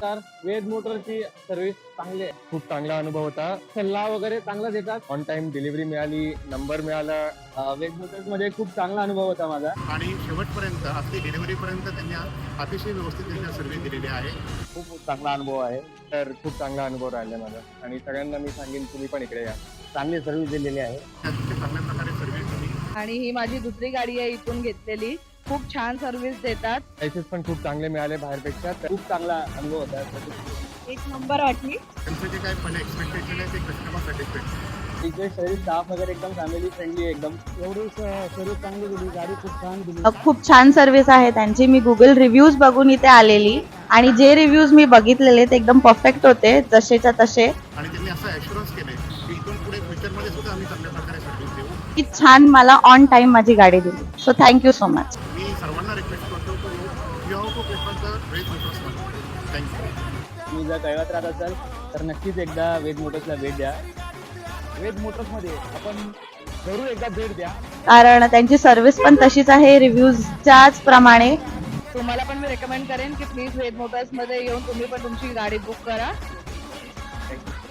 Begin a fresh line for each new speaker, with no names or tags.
नमस्कार. वेद मोटरची सर्व्हिस चांगली आहे.
खूप चांगला अनुभव होता.
सल्ला वगैरे चांगला देतात.
ऑन टाइम डिलिव्हरी मिळाली, नंबर मिळाला.
वेद मोटर्स मध्ये खूप चांगला अनुभव होता माझा.
आणि शेवटपर्यंत आपली डिलिव्हरीपर्यंत त्यांनी अतिशय व्यवस्थित त्यांनी सर्व्हिस दिलेली आहे.
खूप चांगला अनुभव आहे.
तर खूप चांगला अनुभव राहिला माझा आणि सगळ्यांना मी सांगेन तुम्ही पण इकडे या.
चांगली सर्व्हिस दिलेली आहे.
अतिशय चांगल्या प्रकारे सर्व्हिस दिली.
आणि ही माझी दुसरी गाडी आहे इथून घेतलेली. खूप छान सर्व्हिस देतात.
पैसेस पण खूप चांगले मिळाले बाहेरपेक्षा.
खूप चांगला अनुभव होता.
एक नंबर वाटली.
त्यांचं जे काय पहिले एक्सपेक्टेशन आहे ते कस्टमर सॅटिस्फॅक्शन.
इथे सर्व्हिस स्टाफ वगैरे एकदम फॅमिली फ्रेंडली एकदम. एवढी सर्व्हिस चांगली दिली. गाडी खूप छान दिली.
खूप छान सर्व्हिस आहे त्यांची. मी गुगल रिव्ह्यूज बघून इथे आलेली आणि जे रिव्ह्यूज मी बघितलेले ते एकदम परफेक्ट होते, जसेच्या तसे.
आणि त्यांनी असं ॲश्युरन्स केले की इथून पुढे फ्युचरमध्ये सुद्धा आम्ही चांगल्या प्रकारे सर्व्हिस देऊ.
की छान मला ऑन टाइम माझी गाडी दिली. So thank you so much.
मी सर्वांना रिक्वेस्ट करतो की you have to prefer the Ved motors. Thank you.
तुम्ही जर कैवात राहत असाल तर नक्कीच एकदा वेद मोटर्सला भेट द्या. वेद मोटर्समध्ये आपण जरूर एकदा भेट द्या.
कारण त्यांची सर्व्हिस पण तशीच आहे रिव्ह्यूजच्याच प्रमाणे.
तुम्हाला पण मी रेकमेंड करेन की प्लीज वेद मोटर्स मध्ये येऊन तुम्ही पण तुमची गाडी बुक करा.
थँक्यू.